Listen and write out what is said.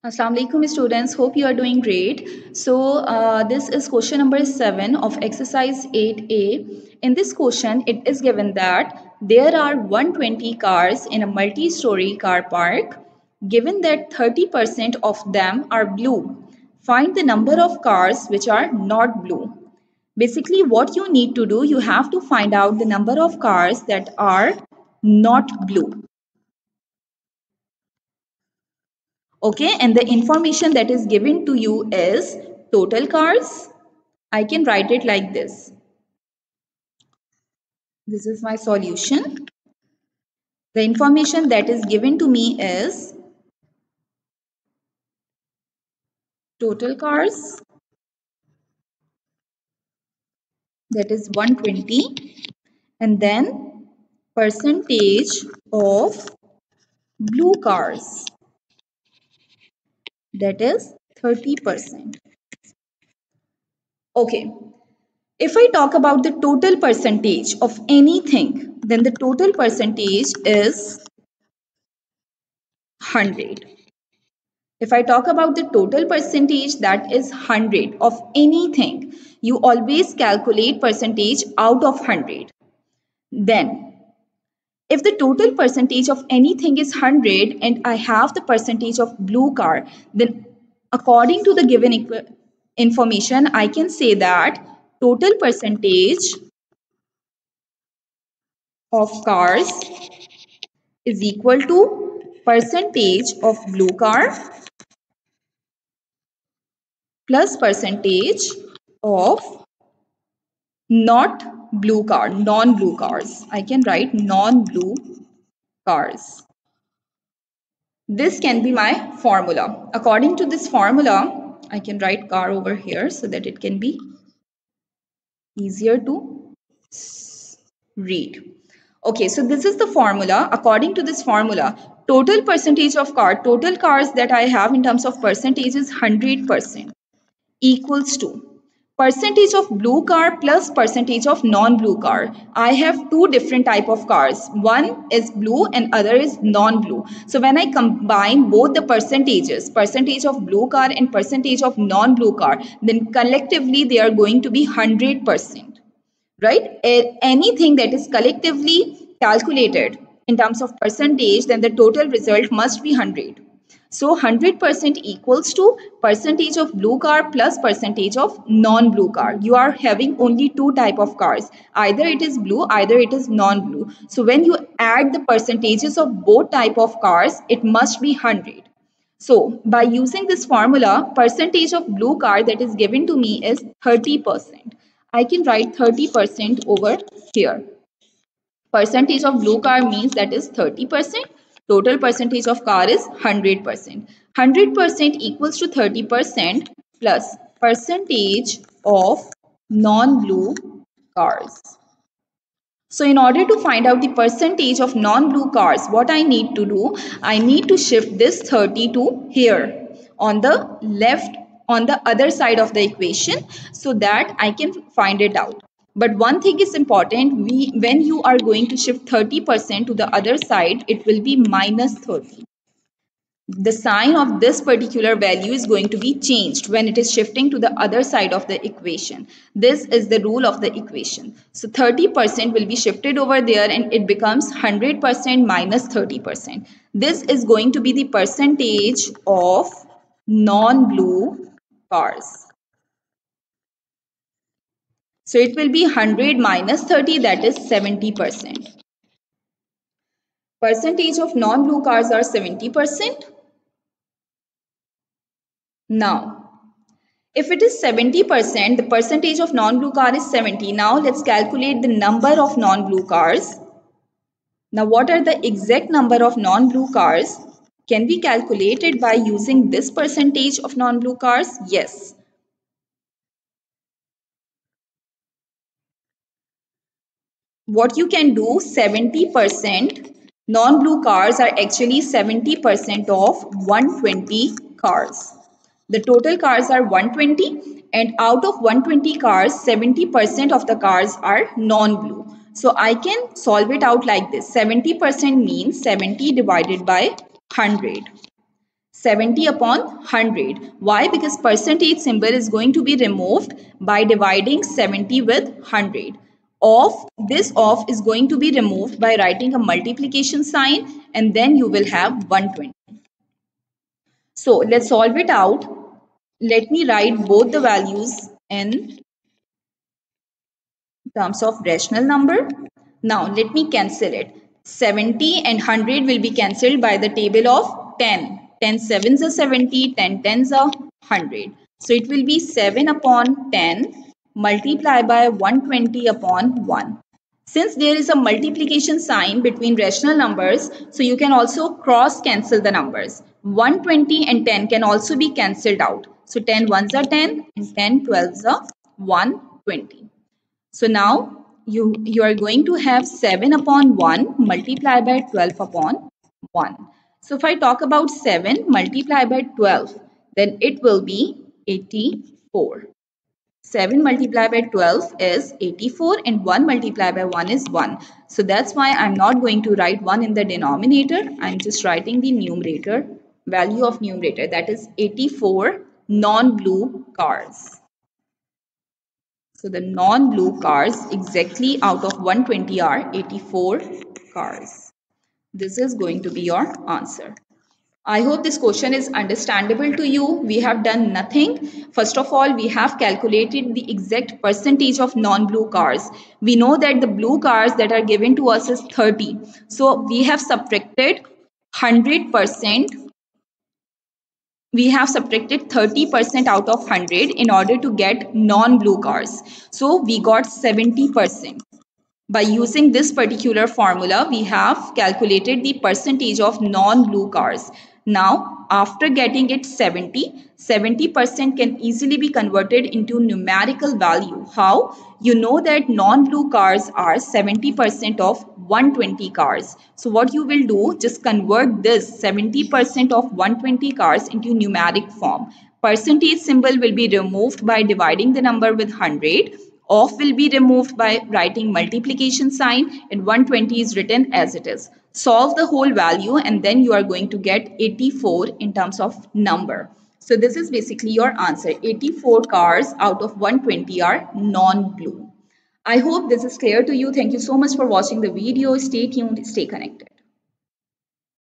Assalamu alaikum students, hope you are doing great. This is question number 7 of exercise 8a. In this question, it is given that there are 120 cars in a multi-story car park. Given that 30% of them are blue, find the number of cars which are not blue. Basically, what you need to do, you have to find out the number of cars that are not blue. Okay, and the information that is given to you is total cars. I can write it like this. This is my solution. The information that is given to me is total cars, that is 120, and then percentage of blue cars, that is 30%. Okay, if I talk about the total percentage of anything, then the total percentage is 100. If I talk about the total percentage, that is 100 of anything, you always calculate percentage out of 100. Then, if the total percentage of anything is 100 and I have the percentage of blue car, then according to the given information, I can say that total percentage of cars is equal to percentage of blue car plus percentage of not blue car, non-blue cars. I can write non-blue cars. This can be my formula. According to this formula, I can write car over here so that it can be easier to read. Okay, so this is the formula. According to this formula, total percentage of car, total cars that I have in terms of percentage is 100% equals to percentage of blue car plus percentage of non-blue car. I have two different type of cars. One is blue and other is non-blue. So when I combine both the percentages, percentage of blue car and percentage of non-blue car, then collectively they are going to be 100%. Right? Anything that is collectively calculated in terms of percentage, then the total result must be 100. So 100% equals to percentage of blue car plus percentage of non-blue car. You are having only two type of cars. Either it is blue, either it is non-blue. So when you add the percentages of both type of cars, it must be 100. So by using this formula, percentage of blue car that is given to me is 30%. I can write 30% over here. Percentage of blue car means that is 30%. Total percentage of car is 100%. 100% equals to 30% plus percentage of non-blue cars. So in order to find out the percentage of non-blue cars, what I need to do, I need to shift this 30 to here on the left, on the other side of the equation, so that I can find it out. But one thing is important, when you are going to shift 30% to the other side, it will be minus 30. The sign of this particular value is going to be changed when it is shifting to the other side of the equation. This is the rule of the equation. So 30% will be shifted over there and it becomes 100% minus 30%. This is going to be the percentage of non-blue cars. So it will be 100 minus 30, that is 70%. Percentage of non-blue cars are 70%. Now, if it is 70%, the percentage of non-blue car is 70. Now let's calculate the number of non-blue cars. Now what are the exact number of non-blue cars? Can be calculated by using this percentage of non-blue cars? Yes. What you can do, 70% non-blue cars are actually 70% of 120 cars. The total cars are 120 and out of 120 cars, 70% of the cars are non-blue. So I can solve it out like this. 70% means 70 divided by 100. 70 upon 100. Why? Because percentage symbol is going to be removed by dividing 70 with 100. Off is going to be removed by writing a multiplication sign, and then you will have 120. So let's solve it out. Let me write both the values in terms of rational number. Now let me cancel it. 70 and 100 will be cancelled by the table of 10. 10 sevens are 70, 10 tens are 100. So it will be 7 upon 10 multiplied by 120 upon 1. Since there is a multiplication sign between rational numbers, so you can also cross cancel the numbers. 120 and 10 can also be cancelled out. So 10 ones are 10 and 10 twelves are 120. So now you are going to have 7 upon 1 multiplied by 12 upon 1. So if I talk about 7 multiplied by 12, then it will be 84. 7 multiplied by 12 is 84 and 1 multiplied by 1 is 1. So that's why I'm not going to write 1 in the denominator. I'm just writing the numerator, value of numerator, that is 84 non-blue cars. So the non-blue cars exactly out of 120 are 84 cars. This is going to be your answer. I hope this question is understandable to you. We have done nothing. First of all, we have calculated the exact percentage of non-blue cars. We know that the blue cars that are given to us is 30. So we have subtracted 100%. We have subtracted 30% out of 100 in order to get non-blue cars. So we got 70%. By using this particular formula, we have calculated the percentage of non-blue cars. Now, after getting it 70% can easily be converted into numerical value. How? You know that non-blue cars are 70% of 120 cars. So what you will do, just convert this 70% of 120 cars into numeric form. Percentage symbol will be removed by dividing the number with 100. Off will be removed by writing multiplication sign, and 120 is written as it is. Solve the whole value and then you are going to get 84 in terms of number. So this is basically your answer. 84 cars out of 120 are non-blue. I hope this is clear to you. Thank you so much for watching the video. Stay tuned, stay connected.